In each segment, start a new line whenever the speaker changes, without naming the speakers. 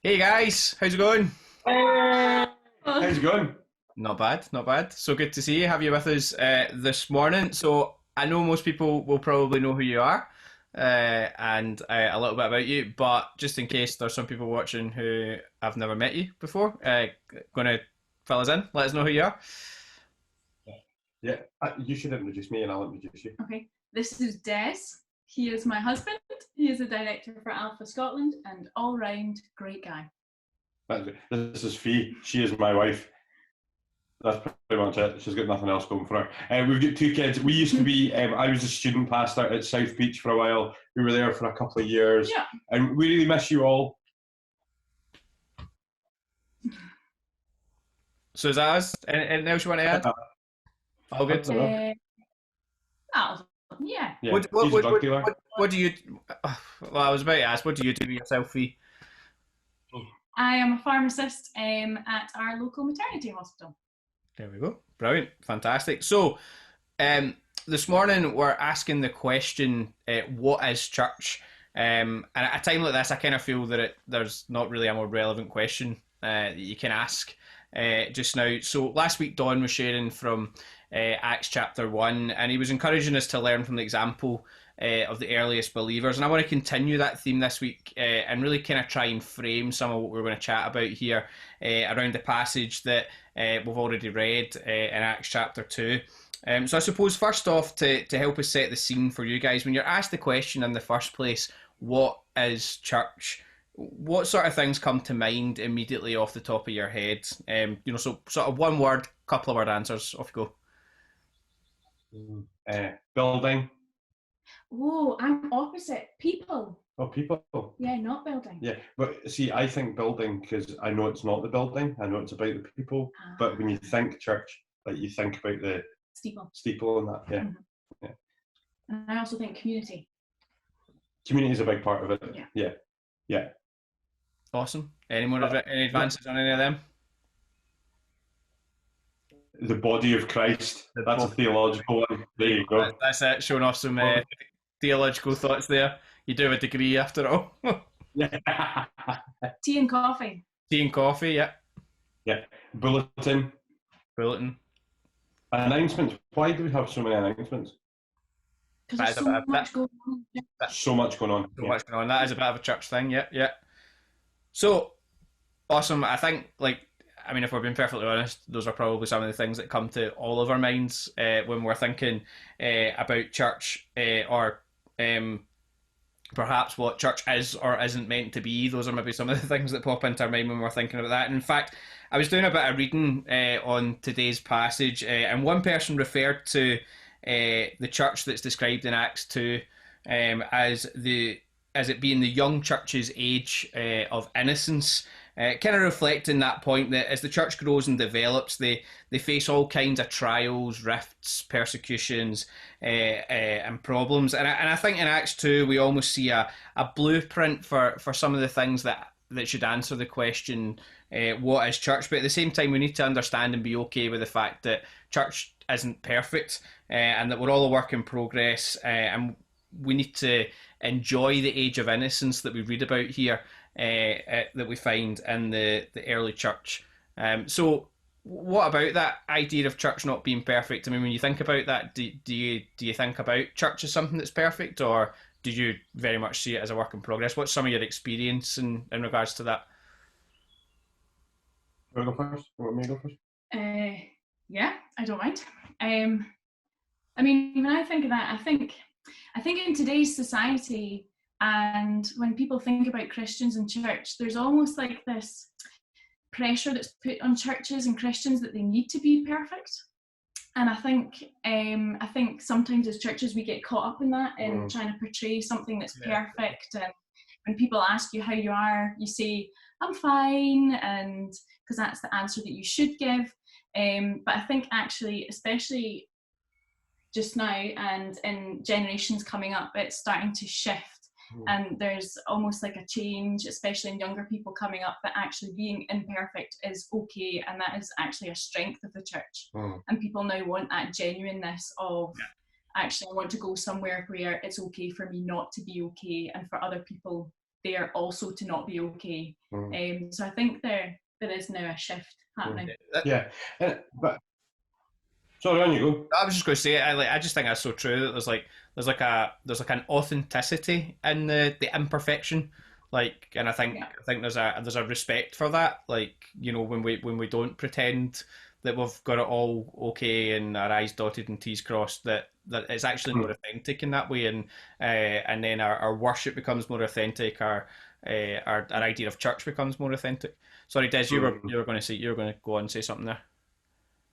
Hey guys, how's it going?
Hey, how's it going?
Not bad, not bad. So good to see you. Have you with us this morning? So I know most people will probably know who you are and a little bit about you, but just in case there's some people watching who have never met you before, going to fill us in, let us know who you are.
Yeah, you should introduce me and I'll introduce you.
Okay, this is Dez. He is my husband. He is a director for Alpha Scotland and all-round great guy.
This is Fee. She is my wife. That's pretty much it. She's got nothing else going for her. We've got two kids. We used to be, I was a student pastor at South Beach for a while. We were there for a couple of years.
Yeah.
And we really miss you all.
So is that us? Anything else you want to add? All good?
Yeah.
Yeah,
What do you... Well, I was about to ask, what do you do with yourself, Fee?
I am a pharmacist at our local maternity hospital.
There we go. Brilliant. Fantastic. So, this morning we're asking the question, what is church? And at a time like this, I kind of feel that there's not really a more relevant question that you can ask just now. So last week, Don was sharing from Acts chapter 1, and he was encouraging us to learn from the example of the earliest believers. And I want to continue that theme this week and really kind of try and frame some of what we're going to chat about here around the passage that we've already read in Acts chapter 2. So I suppose first off, to help us set the scene for you guys, when you're asked the question in the first place, what is church? What sort of things come to mind immediately off the top of your head? So sort of one word, couple of word answers, off you
go. Building.
Oh, I'm opposite. People.
Oh, people.
Yeah, not building.
Yeah, but see, I think building because I know it's not the building. I know it's about the people. But when you think church, like you think about the steeple and that. Yeah.
Mm-hmm.
Yeah.
And I also think community.
Community is a big part of it.
Yeah.
Yeah.
Awesome. Any advances on any of them?
The body of Christ. That's a theological one. There you go.
That's it. Showing off some theological thoughts there. You do have a degree after all.
Yeah.
Tea and coffee.
Tea and coffee, yeah.
Yeah. Bulletin. Announcements. Why do we have so many announcements?
Because there's so much going on.
So much going on.
Much going on. That is a bit of a church thing, yeah. So, awesome. I think, if we're being perfectly honest, those are probably some of the things that come to all of our minds when we're thinking about church or perhaps what church is or isn't meant to be. Those are maybe some of the things that pop into our mind when we're thinking about that. And in fact, I was doing a bit of reading on today's passage, and one person referred to the church that's described in Acts 2 as it being the young church's age of innocence, kind of reflecting that point that as the church grows and develops, they face all kinds of trials, rifts, persecutions, and problems. And I think in Acts 2 we almost see a blueprint for some of the things that should answer the question, what is church? But at the same time, we need to understand and be okay with the fact that church isn't perfect and that we're all a work in progress, and we need to enjoy the age of innocence that we read about here, that we find in the early church. So what about that idea of church not being perfect? I mean, when you think about that, do you think about church as something that's perfect, or do you very much see it as a work in progress? What's some of your experience in regards to that?
You want to go first? You want me to go first?
Yeah, I don't mind. When I think of that, I think in today's society, and when people think about Christians and church, there's almost like this pressure that's put on churches and Christians that they need to be perfect. And I think sometimes as churches we get caught up in that and trying to portray something that's perfect. And when people ask you how you are, you say, I'm fine, and because that's the answer that you should give. But I think actually, especially just now and in generations coming up, it's starting to shift. And there's almost like a change, especially in younger people coming up, that actually being imperfect is okay, and that is actually a strength of the church. And people now want that genuineness of, actually, I want to go somewhere where it's okay for me not to be okay, and for other people, there also to not be okay. So I think there is now a shift happening.
Yeah, but sorry, on you go.
I was just going to say, I just think that's so true. That there's like an authenticity in the imperfection, like, and I think there's a respect for that. Like, you know, when we don't pretend that we've got it all okay and our I's dotted and T's crossed, that it's actually more authentic in that way, and then our worship becomes more authentic. Our idea of church becomes more authentic. Sorry, Des, you were going to go on and say something there.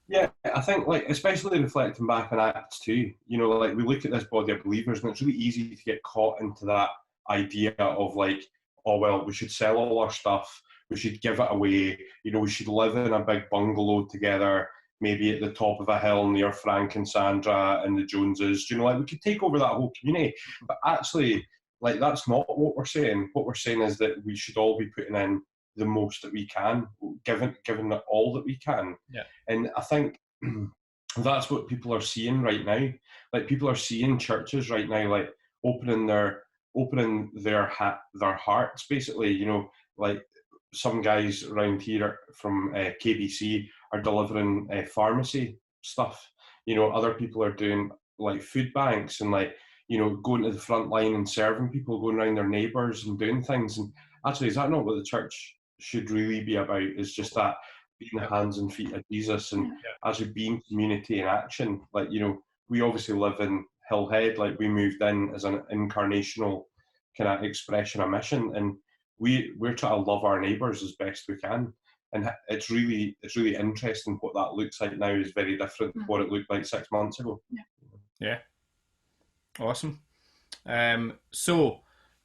Yeah, I think, like, especially reflecting back on Acts 2, you know, like, we look at this body of believers and it's really easy to get caught into that idea of, like, oh, well, we should sell all our stuff, we should give it away, you know, we should live in a big bungalow together, maybe at the top of a hill near Frank and Sandra and the Joneses, you know, like, we could take over that whole community. But actually, like, that's not what we're saying. What we're saying is that we should all be putting in the most that we can, given all that we can.
Yeah.
And I think that's what people are seeing right now. Like, people are seeing churches right now, like, opening their hearts, basically. You know, like, some guys around here from KBC are delivering pharmacy stuff. You know, other people are doing, like, food banks and, like, you know, going to the front line and serving people, going around their neighbours and doing things. And actually, is that not what the church should really be about? Is just that being the hands and feet of Jesus and actually being community in action. Like, you know, we obviously live in Hillhead, like, we moved in as an incarnational kind of expression of mission, and we're trying to love our neighbours as best we can. And it's really interesting. What that looks like now is very different to what it looked like 6 months ago.
Yeah. Awesome. So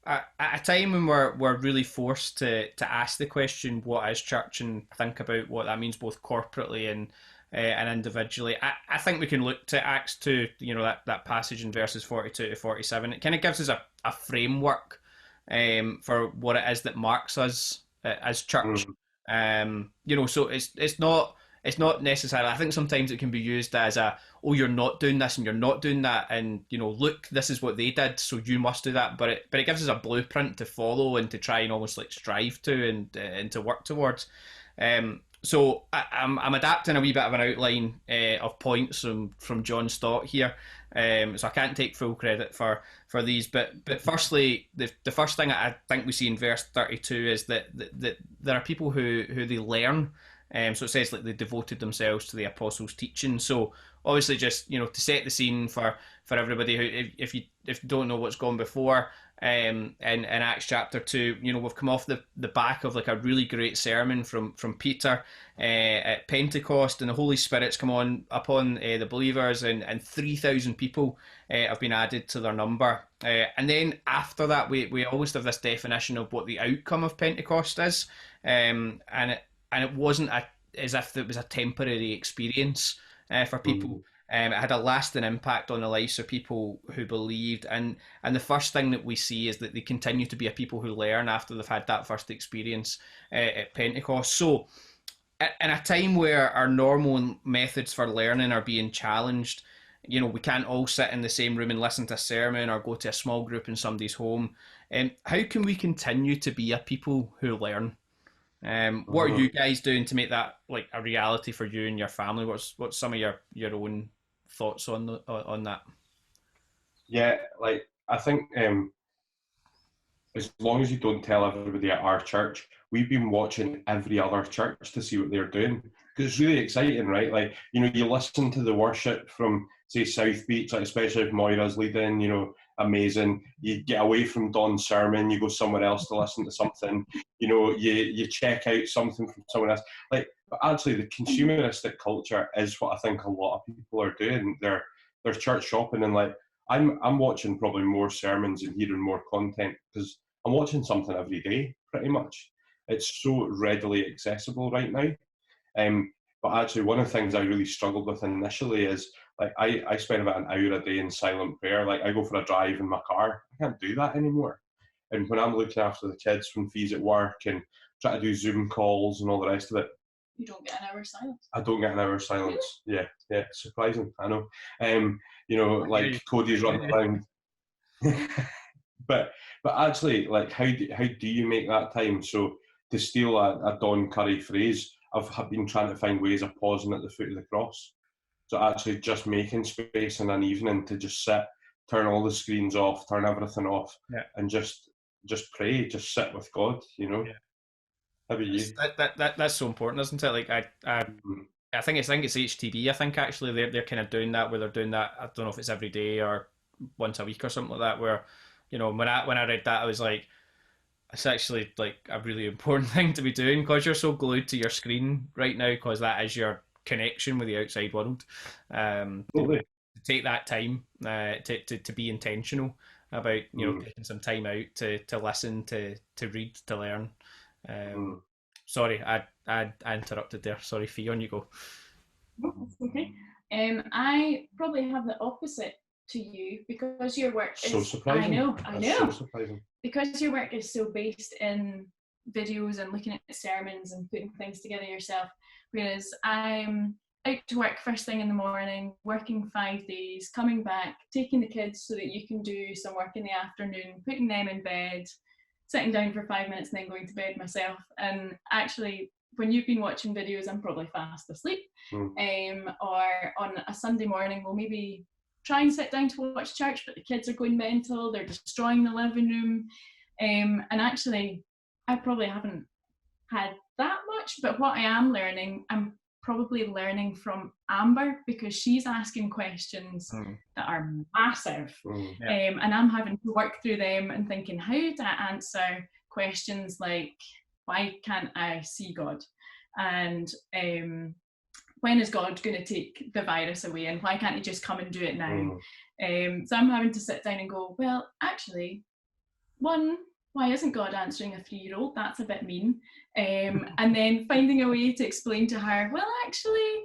at a time when we're really forced to ask the question, what is church, and think about what that means both corporately and individually, I think we can look to Acts 2, you know, that passage in verses 42 to 47. It kind of gives us a framework for what it is that marks us as church. You know, so it's not necessarily, I think sometimes it can be used as oh, you're not doing this and you're not doing that, and, you know, look, this is what they did, so you must do that. But it gives us a blueprint to follow and to try and almost like strive to and to work towards. So I'm adapting a wee bit of an outline of points from John Stott here. So I can't take full credit for these, but firstly, the first thing I think we see in verse 32 is that there are people who they learn. So it says, like, they devoted themselves to the apostles' teaching. So obviously, just, you know, to set the scene for everybody who, if you don't know what's gone before, in Acts chapter 2, you know, we've come off the back of, like, a really great sermon from Peter at Pentecost, and the Holy Spirit's come upon the believers, and 3,000 people have been added to their number. And then after that, we always have this definition of what the outcome of Pentecost is, and it wasn't as if it was a temporary experience for people. It had a lasting impact on the lives of people who believed, and the first thing that we see is that they continue to be a people who learn after they've had that first experience at Pentecost. So in a time where our normal methods for learning are being challenged, you know, we can't all sit in the same room and listen to a sermon or go to a small group in somebody's home. How can we continue to be a people who learn? What are you guys doing to make that, like, a reality for you and your family? What's some of your own thoughts on that?
Yeah, like, I think as long as you don't tell everybody at our church, we've been watching every other church to see what they're doing, because it's really exciting, right? Like, you know, you listen to the worship from, say, South Beach, like, especially if Moira's leading, you know, amazing. You get away from Don's sermon, you go somewhere else to listen to something, you know, you check out something from someone else. Like, but actually, the consumeristic culture is what I think a lot of people are doing. They're church shopping, and, like, I'm watching probably more sermons and hearing more content because I'm watching something every day, pretty much. It's so readily accessible right now. But actually, one of the things I really struggled with initially is, like, I spend about an hour a day in silent prayer. Like, I go for a drive in my car. I can't do that anymore. And when I'm looking after the kids from fees at work and try to do Zoom calls and all the rest of it,
you don't get an hour's silence.
I don't get an hour's silence. Yeah, surprising, I know. You know, like, Cody's running around. But actually, like, how do you make that time? So to steal a Don Curry phrase, I've been trying to find ways of pausing at the foot of the cross. So actually just making space in an evening to just sit, turn all the screens off, turn everything off,
Yeah.
and just pray, just sit with God, you know.
Yeah.
How about you?
That's so important, isn't it? Like I think it's HTB. I think actually they're kind of doing that, where they're doing that. I don't know if it's every day or once a week or something like that. Where, you know, when I read that, I was like, it's actually like a really important thing to be doing, because you're so glued to your screen right now, because that is your connection with the outside world. To take that time to be intentional about, you know, taking some time out to listen, to read, to learn. Sorry, I interrupted there. Sorry, Fee, on you go.
No, that's okay. I probably have the opposite to you, because your work is
so surprising.
I know.
So surprising.
Because your work is so based in videos and looking at sermons and putting things together yourself, whereas I'm out to work first thing in the morning, working 5 days, coming back, taking the kids so that you can do some work in the afternoon, putting them in bed, sitting down for 5 minutes and then going to bed myself. And actually, when you've been watching videos, I'm probably fast asleep. Or on a Sunday morning, we'll maybe try and sit down to watch church, but the kids are going mental, they're destroying the living room. And actually, I probably haven't had that much, but what I am learning, I'm probably learning from Amber, because she's asking questions that are massive. And I'm having to work through them and thinking, how do I answer questions like, why can't I see God? And when is God going to take the virus away, and why can't he just come and do it now? So I'm having to sit down and go, well, actually, one, why isn't God answering a 3-year-old? That's a bit mean. And then finding a way to explain to her, well, actually,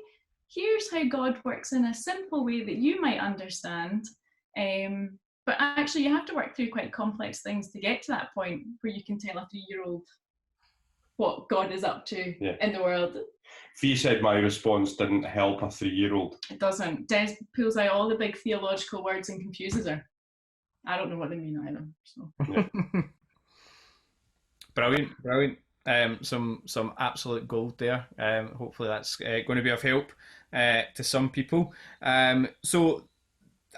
here's how God works in a simple way that you might understand. But actually, you have to work through quite complex things to get to that point where you can tell a 3-year-old what God is up to in the world.
Fee said my response didn't help a 3-year-old.
It doesn't. Des pulls out all the big theological words and confuses her. I don't know what they mean either. So.
Brilliant. Some absolute gold there. Hopefully that's going to be of help to some people. So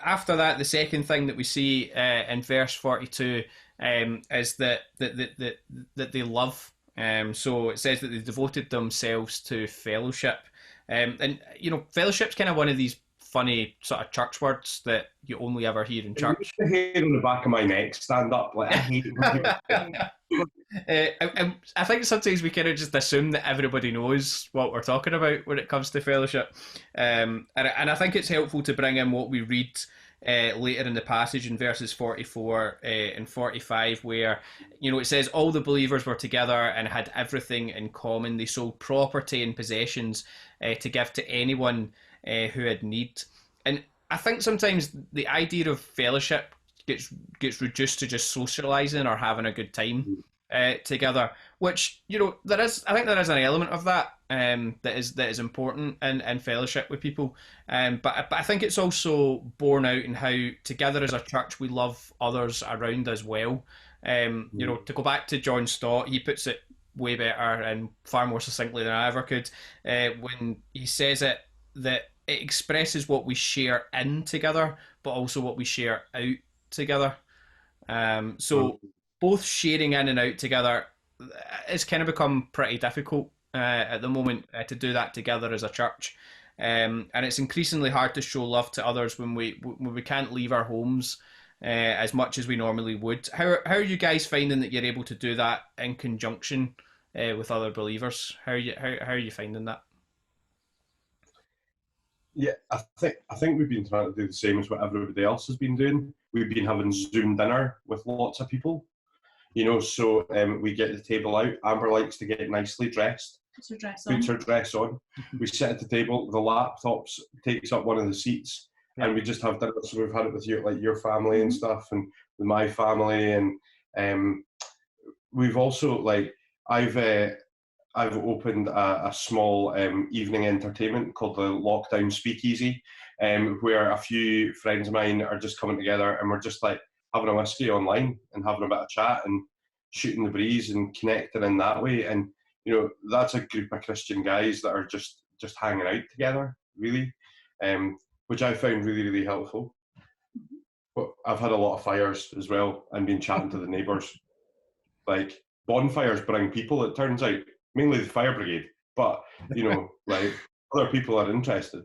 after that, the second thing that we see in verse 42 is that they love. So it says that they devoted themselves to fellowship. And, you know, fellowship's kind of one of these funny sort of church words that you only ever hear in church.
The hair on the back of my neck stand up. Like, I hate
I think sometimes we kind of just assume that everybody knows what we're talking about when it comes to fellowship. And I think it's helpful to bring in what we read later in the passage in verses 44 and 45, where, you know, it says all the believers were together and had everything in common. They sold property and possessions to give to anyone who had need. And I think sometimes the idea of fellowship gets reduced to just socializing or having a good time together, which, you know, I think there is an element of that that is important in fellowship with people, but I think it's also borne out in how together as a church we love others around as well. You know, to go back to John Stott, he puts it way better and far more succinctly than I ever could when he says that it expresses what we share in together, but also what we share out together. So both sharing in and out together, it's kind of become pretty difficult at the moment to do that together as a church. And it's increasingly hard to show love to others when we can't leave our homes as much as we normally would. How are you guys finding that you're able to do that in conjunction with other believers? How are you finding that?
Yeah, I think we've been trying to do the same as what everybody else has been doing. We've been having Zoom dinner with lots of people, you know, so we get the table out. Amber likes to get nicely dressed.
Puts her dress on. We sit at the table, the laptops takes up one of the seats, and we just have dinner. So we've had it with your family and stuff, and with my family, and we've also, like, I've opened a small evening entertainment called the Lockdown Speakeasy, where a few friends of mine are just coming together and we're just like
having a whiskey online and having a bit of chat and shooting the breeze and connecting in that way. And that's a group of Christian guys that are just hanging out together, really, which I found really, really helpful. But I've had a lot of fires as well, and been chatting to the neighbours. Like, bonfires bring people, it turns out, mainly the fire brigade, but like, other people are interested.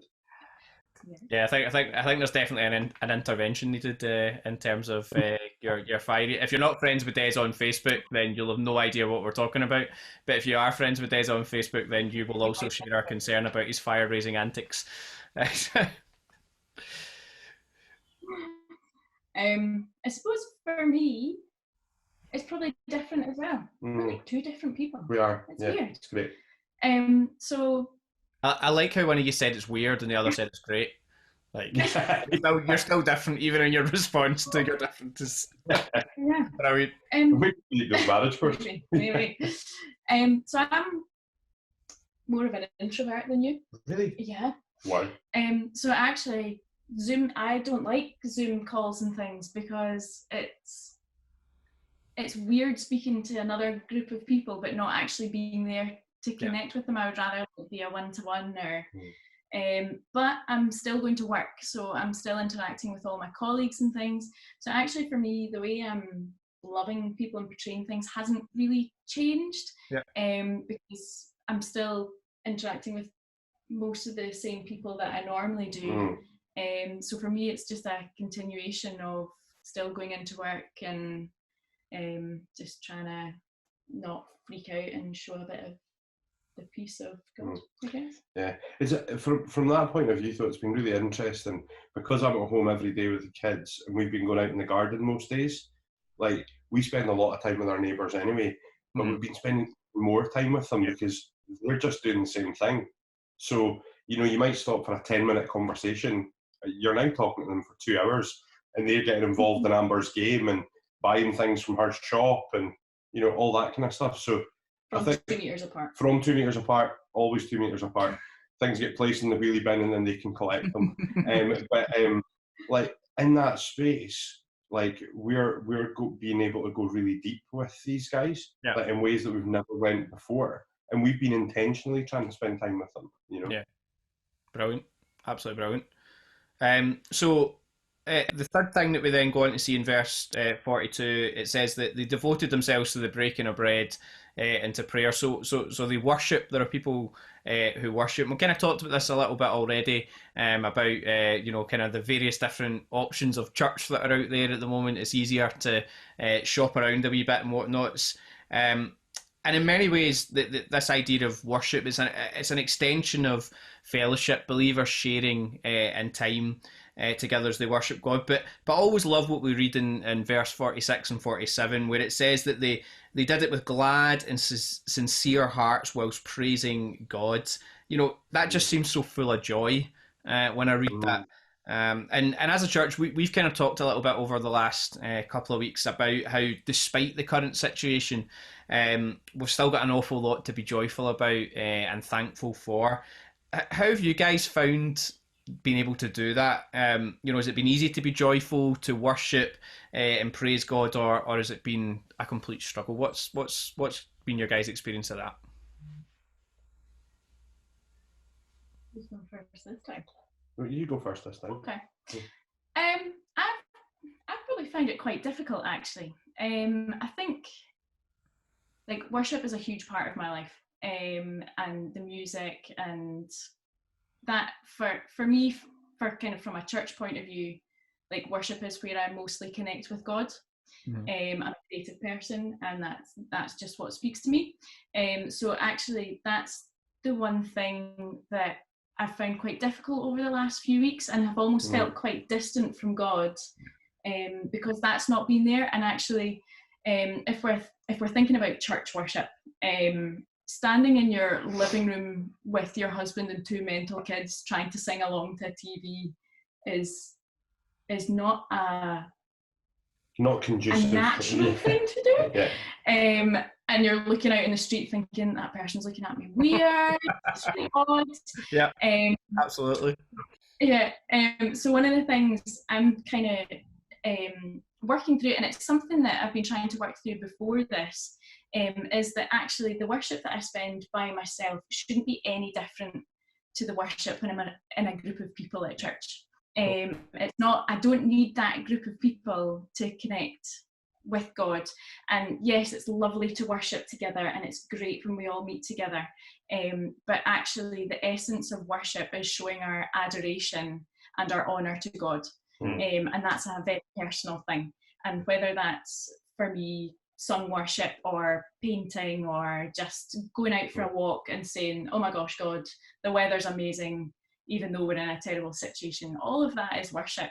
Yeah, I think there's definitely an intervention needed in terms of your fire. If you're not friends with Dez on Facebook, then you'll have no idea what we're talking about. But if you are friends with Dez on Facebook, then you will also share our concern about his fire-raising antics.
I suppose for me, it's probably different as well. We're like two different people.
We are.
It's weird.
It's great.
So
I like how one of you said it's weird and the other said it's great. Like, you're still different even in your response to your differences.
Yeah.
Brilliant.
We need the marriage first.
Maybe. So I'm more of an introvert than you.
Really?
Yeah.
Why?
So actually, Zoom. I don't like Zoom calls and things because it's weird speaking to another group of people but not actually being there to connect with them. I would rather be a one-to-one or. But I'm still going to work, so I'm still interacting with all my colleagues and things. So actually, for me, the way I'm loving people and portraying things hasn't really changed. Because I'm still interacting with most of the same people that I normally do. So for me, it's just a continuation of still going into work and just trying to not freak out and show a bit of the peace of God, I guess.
Yeah, it's from that point of view, though, it's been really interesting because I'm at home every day with the kids and we've been going out in the garden most days. Like, we spend a lot of time with our neighbours anyway, but we've been spending more time with them because they're just doing the same thing. So, you might stop for a 10-minute conversation. You're now talking to them for 2 hours and they're getting involved in Amber's game and buying things from her shop and, all that kind of stuff. So,
From 2 meters apart.
From 2 meters apart, always 2 meters apart. Things get placed in the wheelie bin and then they can collect them. But like, in that space, like, we're being able to go really deep with these guys, like, in ways that we've never went before, and we've been intentionally trying to spend time with them.
Yeah, brilliant, absolutely brilliant. So. The third thing that we then go on to see in verse 42, it says that they devoted themselves to the breaking of bread and to prayer. So they worship. There are people who worship. We kind of talked about this a little bit already about kind of the various different options of church that are out there at the moment. It's easier to shop around a wee bit and whatnots. And in many ways, this idea of worship is it's an extension of fellowship, believers sharing in time together as they worship God. But I always love what we read in verse 46 and 47, where it says that they did it with glad and sincere hearts whilst praising God. That just seems so full of joy when I read that. And as a church, we've kind of talked a little bit over the last couple of weeks about how, despite the current situation, we've still got an awful lot to be joyful about and thankful for. How have you guys found being able to do that? Has it been easy to be joyful, to worship and praise God, or has it been a complete struggle? What's been your guys' experience of that?
Who's going first this time?
You go first this time.
Okay. I probably find it quite difficult, actually. I think, like, worship is a huge part of my life, and the music, and that for me, for kind of from a church point of view, like, worship is where I mostly connect with God. I'm a creative person, and that's just what speaks to me. So actually, that's the one thing that I've found quite difficult over the last few weeks, and have almost felt quite distant from God, because that's not been there. And actually, if we're thinking about church worship, standing in your living room with your husband and 2 mental kids trying to sing along to a TV is not
conducive,
a natural thing to do.
Yeah.
And you're looking out in the street thinking, that person's looking at me weird, it's really odd.
Yeah, absolutely.
Yeah. So one of the things I'm kind of working through, and it's something that I've been trying to work through before this, is that actually the worship that I spend by myself shouldn't be any different to the worship when I'm in a group of people at church. It's not, I don't need that group of people to connect with God. And yes, it's lovely to worship together, and it's great when we all meet together. But actually, the essence of worship is showing our adoration and our honour to God. And that's a very personal thing. And whether that's, for me, sung worship or painting or just going out for a walk and saying, oh my gosh, God, the weather's amazing, even though we're in a terrible situation, all of that is worship.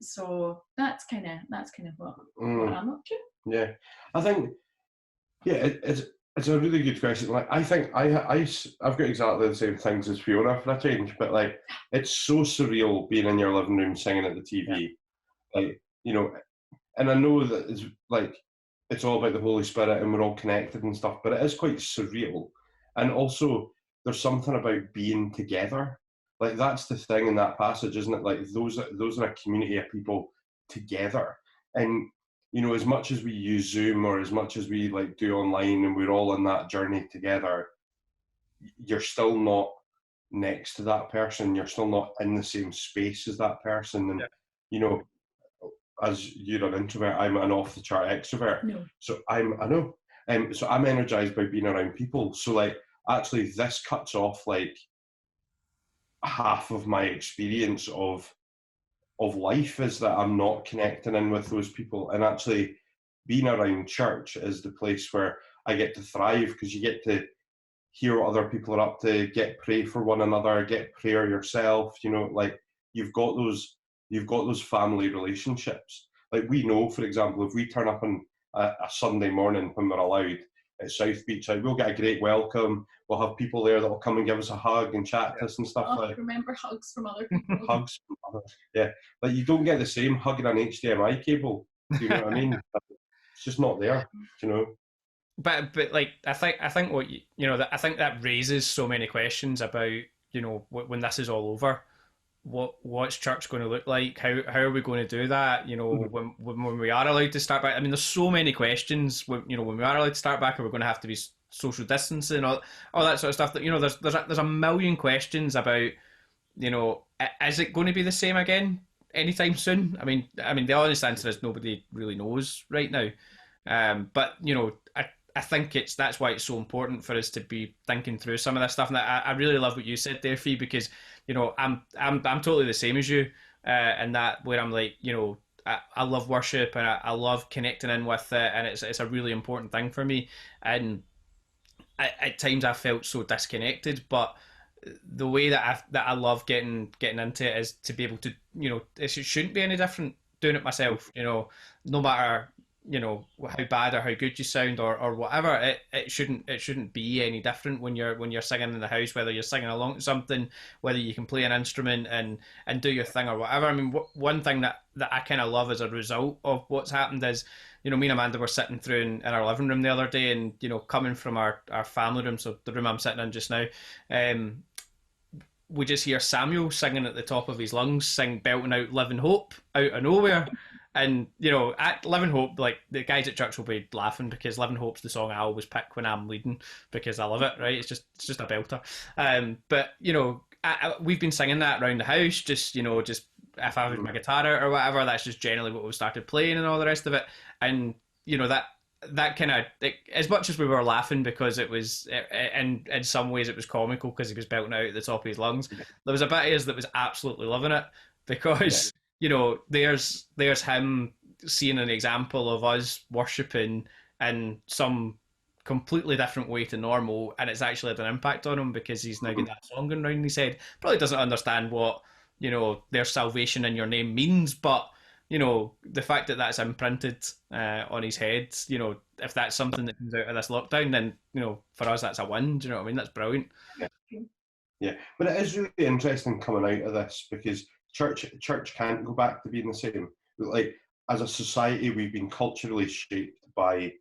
So that's kind of what I'm up to.
Yeah, I think, yeah, it's a really good question. Like, I think I've got exactly the same things as Fiona for a change, but like, it's so surreal being in your living room singing at the TV, like, you know, and I know that it's like, it's all about the Holy Spirit and we're all connected and stuff, but it is quite surreal. And also, there's something about being together. Like, that's the thing in that passage, isn't it? Like, those are a community of people together. And, you know, as much as we use Zoom or as much as we like do online and we're all on that journey together, you're still not next to that person. You're still not in the same space as that person. And, you know, as you're an introvert, I'm an off the chart extrovert.
No.
So so I'm energized by being around people. So like, actually this cuts off like half of my experience of life, is that I'm not connecting in with those people. And actually being around church is the place where I get to thrive, because you get to hear what other people are up to, pray for one another, get prayer yourself, you know, like you've got those family relationships. Like, we know, for example, if we turn up on a Sunday morning when we're allowed at South Beach, like, we'll get a great welcome. We'll have people there that will come and give us a hug and chat to us and stuff. Like,
remember hugs from other people.
Hugs from others. Yeah, like, you don't get the same hugging an HDMI cable. Do you know what I mean? It's just not there. You know.
But like, I think what you know, that I think that raises so many questions about, you know, when this is all over, what's church going to look like? How are we going to do that? You know, when we are allowed to start back. I mean, there's so many questions. When we are allowed to start back, are we going to have to be social distancing, all that sort of stuff? That, you know, there's a million questions about, you know, is it going to be the same again anytime soon? I mean, the honest answer is nobody really knows right now. But you know, I think that's why it's so important for us to be thinking through some of this stuff. And I really love what you said there, Fee, because, you know, I'm totally the same as you, and that, where I'm like, you know, I love worship and I love connecting in with it, and it's a really important thing for me. And at times I felt so disconnected, but the way that I love getting into it is to be able to, you know, it shouldn't be any different doing it myself. You know, no matter, you know, how bad or how good you sound or whatever, it shouldn't be any different when you're singing in the house, whether you're singing along to something, whether you can play an instrument and do your thing or whatever. I mean, one thing that I kind of love as a result of what's happened is, you know, me and Amanda were sitting through in our living room the other day, and, you know, coming from our family room, so the room I'm sitting in just now, we just hear Samuel singing at the top of his lungs, belting out Living Hope out of nowhere. And, you know, at Living Hope, like, the guys at church will be laughing because Living Hope's the song I always pick when I'm leading, because I love it, right? It's just a belter. But, you know, we've been singing that around the house, just, you know, just if I have my guitar out or whatever, that's just generally what we started playing and all the rest of it. And, you know, that kind of, as much as we were laughing because it was, in some ways it was comical because he was belting out at the top of his lungs, there was a bit of us that was absolutely loving it, because, you know, there's him seeing an example of us worshipping in some completely different way to normal, and it's actually had an impact on him because he's now got that song going round his head. Probably doesn't understand what, you know, there's salvation in your name means, but, you know, the fact that that's imprinted on his head, you know, if that's something that comes out of this lockdown, then, you know, for us that's a win. Do you know what I mean? That's brilliant.
Yeah, but it is really interesting coming out of this, because church can't go back to being the same. Like, as a society, we've been culturally shaped by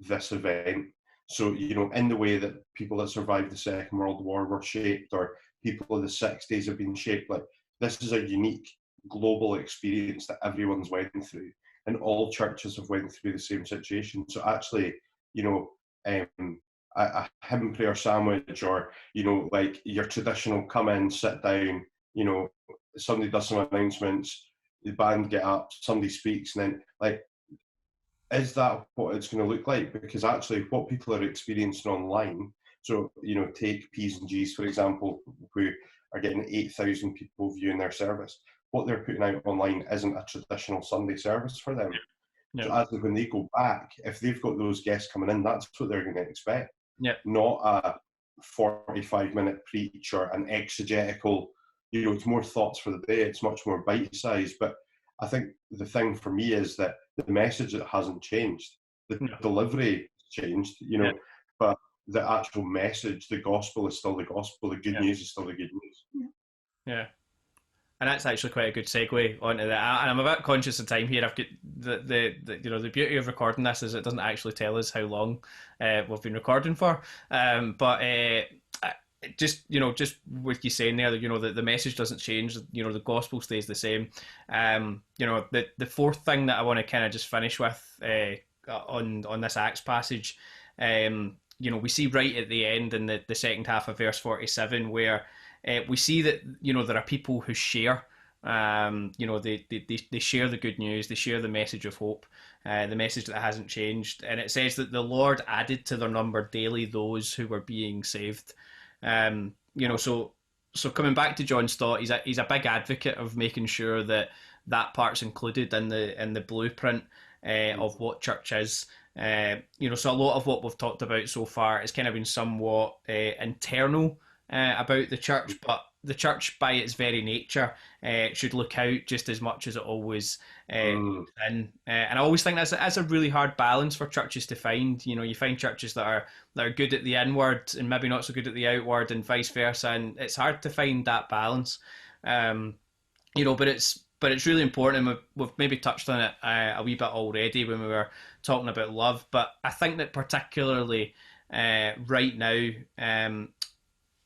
this event. So, you know, in the way that people that survived the Second World War were shaped, or people of the 60s have been shaped, like, this is a unique global experience that everyone's went through, and all churches have went through the same situation. So actually, you know, a hymn prayer sandwich, or, you know, like your traditional come in, sit down, you know, somebody does some announcements, the band get up, somebody speaks, and then, like, is that what it's going to look like? Because actually what people are experiencing online, so, you know, take P's and G's, for example, who are getting 8,000 people viewing their service. What they're putting out online isn't a traditional Sunday service for them.
Yeah.
So actually when they go back, if they've got those guests coming in, that's what they're going to expect.
Yeah.
Not a 45-minute preach or an exegetical, you know, it's more thoughts for the day, it's much more bite-sized. But I think the thing for me is that the message that hasn't changed. The delivery changed, you know, but the actual message, the gospel is still the gospel. The good news is still the good news.
Yeah. And that's actually quite a good segue onto that. And I'm a bit conscious of time here. I've got the you know, the beauty of recording this is it doesn't actually tell us how long we've been recording for. But just, you know, just with you saying there, you know, the message doesn't change. You know, the gospel stays the same. You know, the fourth thing that I want to kind of just finish with on this Acts passage, you know, we see right at the end in the second half of verse 47 where we see that, you know, there are people who share, you know, they share the good news, they share the message of hope, the message that hasn't changed. And it says that the Lord added to their number daily those who were being saved. You know, so coming back to John Stott, he's a big advocate of making sure that part's included in the blueprint of what church is. You know, so a lot of what we've talked about so far has kind of been somewhat internal about the church, but the church by its very nature should look out just as much as it always in. And I always think that's a really hard balance for churches to find. You know, you find churches that are good at the inward and maybe not so good at the outward, and vice versa, and it's hard to find that balance. You know, but it's really important, and we've maybe touched on it a wee bit already when we were talking about love. But I think that particularly right now,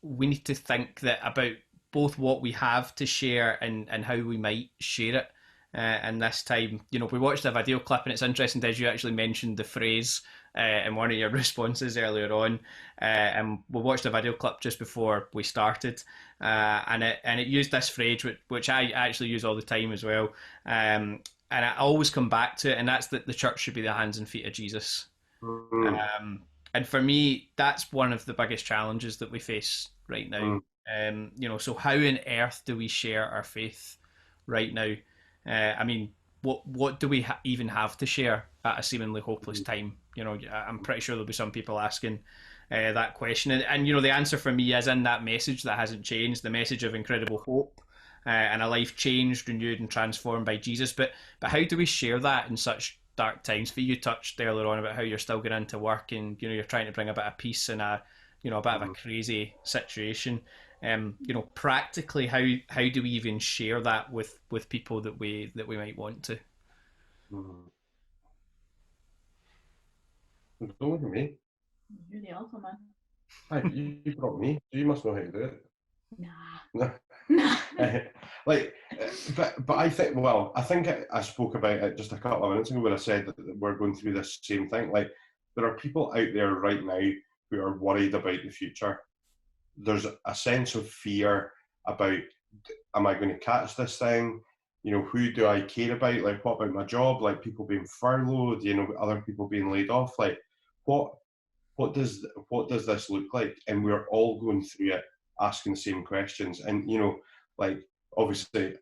we need to think that about both what we have to share and how we might share it. And this time, you know, we watched a video clip, and it's interesting, Dez, you actually mentioned the phrase in one of your responses earlier on, and we watched a video clip just before we started, and it used this phrase, which I actually use all the time as well, and I always come back to it, and that's that the church should be the hands and feet of Jesus. And for me, that's one of the biggest challenges that we face right now. You know, so how on earth do we share our faith right now? I mean, what do we even have to share at a seemingly hopeless time? You know, I'm pretty sure there'll be some people asking that question. And, you know, the answer for me is in that message that hasn't changed, the message of incredible hope and a life changed, renewed and transformed by Jesus. But how do we share that in such dark times? For you touched earlier on about how you're still going into work and, you know, you're trying to bring a bit of peace in a bit of a crazy situation. You know, practically, how do we even share that with people that we might want to?
Don't look at me.
You're the alpha man.
Hi, you brought me. You must know how to do it.
Nah.
Like, but I think, well, I think I spoke about it just a couple of minutes ago when I said that we're going through this same thing. Like, there are people out there right now who are worried about the future. There's a sense of fear about, am I going to catch this thing? You know, who do I care about? Like, what about my job? Like, people being furloughed, you know, other people being laid off. Like, what does this look like? And we're all going through it, asking the same questions. And, you know, like, obviously,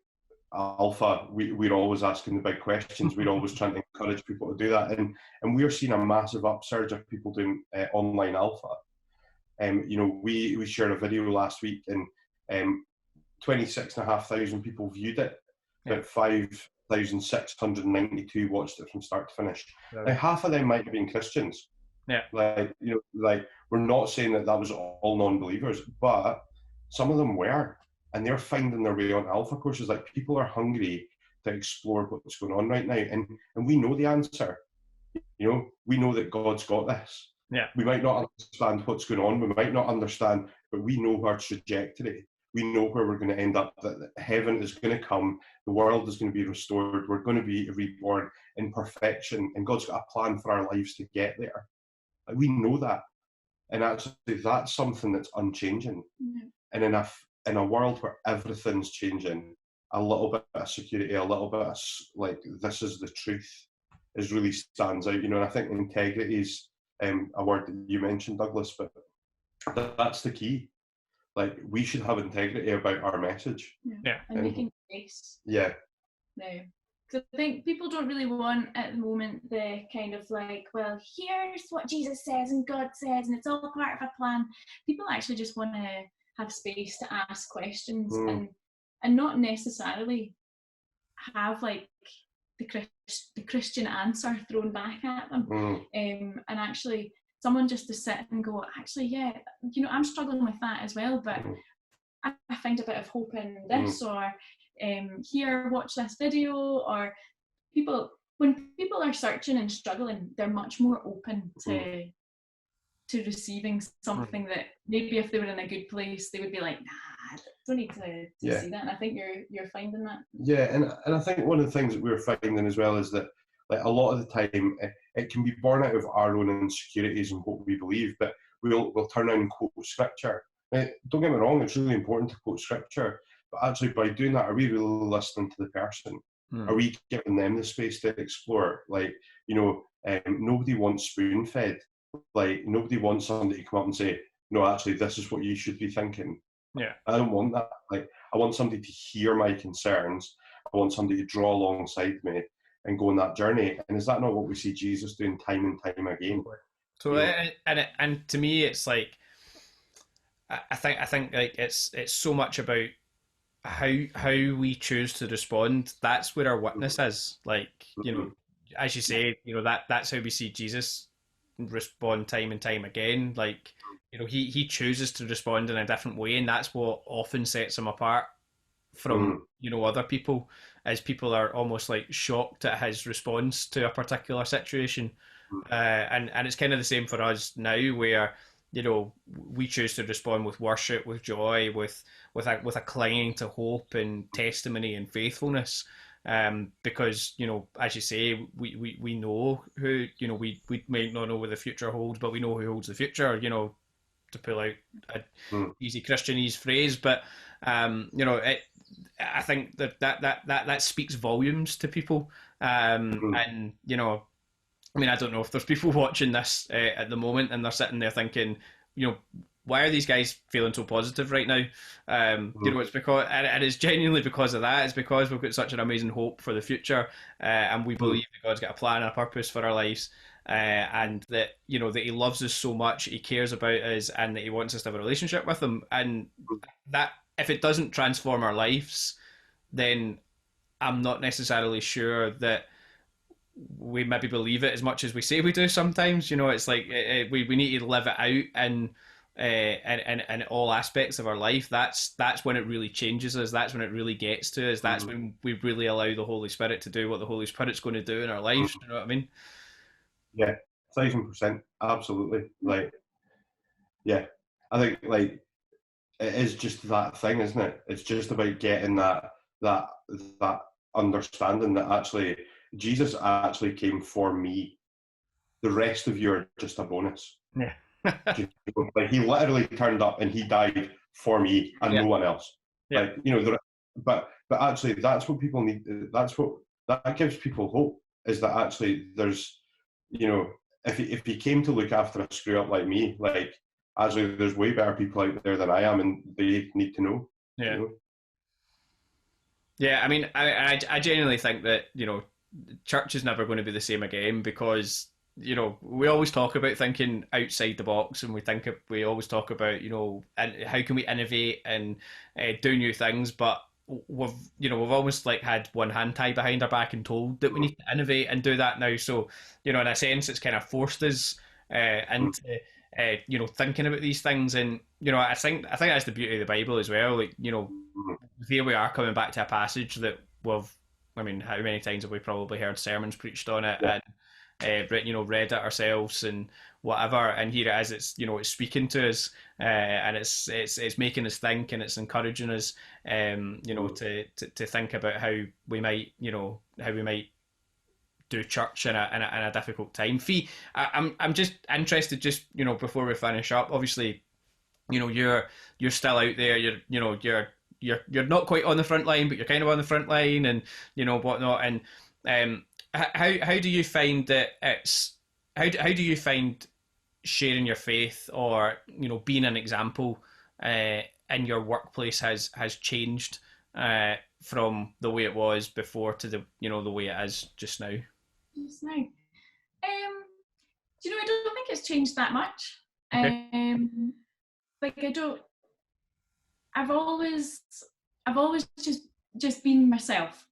Alpha, we're always asking the big questions. We're always trying to encourage people to do that. And we're seeing a massive upsurge of people doing online Alpha. You know, we shared a video last week, and 26,500 people viewed it, but 5,692 watched it from start to finish. Right. Now, half of them might have been Christians. Yeah. Like, you know, like, we're not saying that was all non-believers, but some of them were, and they're finding their way on Alpha courses. Like, people are hungry to explore what's going on right now, and we know the answer. You know, we know that God's got this. Yeah. We might not understand what's going on, we might not understand, but we know our trajectory. we know where we're going to end up, that heaven is going to come, the world is going to be restored, we're going to be reborn in perfection, and God's got a plan for our lives to get there. Like, we know that. And actually, that's something that's unchanging.
Yeah.
And in a world where everything's changing, a little bit of security, a little bit of like, this is the truth, is really stands out. And I think integrity is a word that you mentioned, Douglas, but that's the key. Like, we should have integrity about our message.
Yeah. And making space.
Yeah.
No. Because I think people don't really want at the moment the kind of like, well, here's what Jesus says and God says, and it's all part of a plan. People actually just want to have space to ask questions and not necessarily have like the Christian answer thrown back at them. And actually someone just to sit and go, actually, yeah, I'm struggling with that as well, but I find a bit of hope in this, or here, watch this video. Or when people are searching and struggling, they're much more open to receiving something that maybe if they were in a good place, they would be like, nah, I don't need to see that. And I think you're finding that.
Yeah, and I think one of the things that we're finding as well is that, like, a lot of the time it can be born out of our own insecurities and what we believe, but we'll turn around and quote scripture. Now, don't get me wrong, it's really important to quote scripture, but actually by doing that, are we really listening to the person? Are we giving them the space to explore? Like, nobody wants spoon-fed. Like, nobody wants somebody to come up and say, no, actually, this is what you should be thinking.
Yeah.
I don't want that. Like, I want somebody to hear my concerns. I want somebody to draw alongside me and go on that journey. And is that not what we see Jesus doing time and time again?
So, and to me, it's like, I think like it's so much about how we choose to respond. That's where our witness is. Like, as you say, that's how we see Jesus respond time and time again. Like, he chooses to respond in a different way, and that's what often sets him apart from other people, as people are almost like shocked at his response to a particular situation. And it's kind of the same for us now, where we choose to respond with worship, with joy, with a clinging to hope and testimony and faithfulness, because as you say, we know who, we might not know what the future holds, but we know who holds the future, to pull out a easy Christianese phrase. But I think that speaks volumes to people, and I mean, I don't know if there's people watching this at the moment and they're sitting there thinking, why are these guys feeling so positive right now? It's because, and it's genuinely because of that. It's because we've got such an amazing hope for the future, and we believe that God's got a plan and a purpose for our lives, and that that He loves us so much, He cares about us, and that He wants us to have a relationship with Him. And that, if it doesn't transform our lives, then I'm not necessarily sure that we maybe believe it as much as we say we do sometimes. It's like we need to live it out in all aspects of our life. That's when it really changes us. That's when it really gets to us. That's when we really allow the Holy Spirit to do what the Holy Spirit's going to do in our lives. You know what I mean?
Yeah, 1,000%, absolutely. Like, yeah, I think like it is just that thing, isn't it? It's just about getting that understanding that actually Jesus actually came for me. The rest of you are just a bonus.
Yeah.
Like, He literally turned up and He died for me and no one else.
Yeah.
Like, but actually that's what people need. That gives people hope, is that actually there's, if he came to look after a screw up like me, like, actually there's way better people out there than I am, and they need to know.
Yeah. Yeah, I mean, I genuinely think that, church is never going to be the same again, because, we always talk about thinking outside the box, and we always talk about, and how can we innovate and do new things, but we've almost like had one hand tied behind our back and told that we need to innovate and do that now. So, in a sense, it's kind of forced us into thinking about these things. And I think that's the beauty of the Bible as well. Like, here we are coming back to a passage that how many times have we probably heard sermons preached on it?
Yeah.
read it ourselves and whatever, and here it is. It's it's speaking to us, and it's making us think, and it's encouraging us, to think about how we might do church in a difficult time. Fee, I'm just interested, just before we finish up. Obviously, you're still out there. You're not quite on the front line, but you're kind of on the front line, and whatnot. And how do you find that how do you find sharing your faith, or being an example in your workplace has changed from the way it was before to the the way it is just now?
Just now, I don't think it's changed that much.
Okay.
I've always just been myself,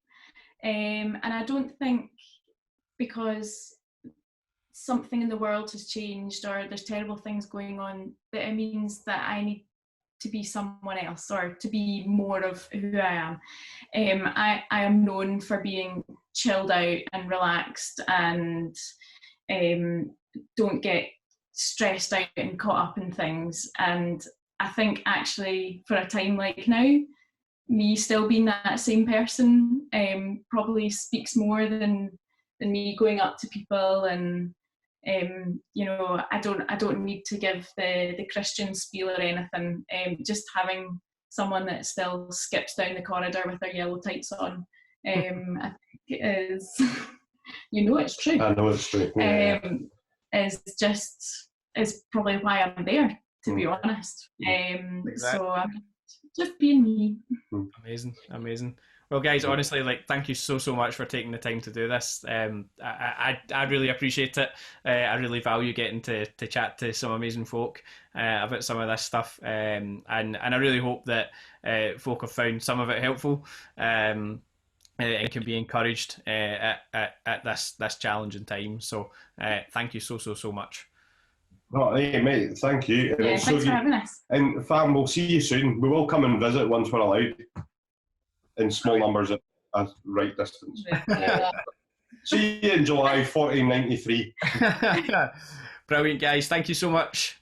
and I don't think because something in the world has changed or there's terrible things going on that it means that I need to be someone else or to be more of who I am. I am known for being chilled out and relaxed, and don't get stressed out and caught up in things. And I think actually for a time like now, me still being that same person probably speaks more than me going up to people and I don't need to give the Christian spiel or anything. Just having someone that still skips down the corridor with their yellow tights on, I think it is it's true.
I know it's true. Yeah.
Is probably why I'm there, to be honest.
Exactly.
So I'm just being me.
Amazing. Well, guys, honestly, thank you so much for taking the time to do this. I really appreciate it. I really value getting to chat to some amazing folk about some of this stuff, and I really hope that folk have found some of it helpful, and can be encouraged at this challenging time. So, thank you so much.
Oh, hey, mate, thank you.
Yeah, thanks for having us.
And fam, we'll see you soon. We will come and visit once we're allowed, in small numbers at right distance.
Yeah.
See you in July 1493.
Brilliant, guys. Thank you so much.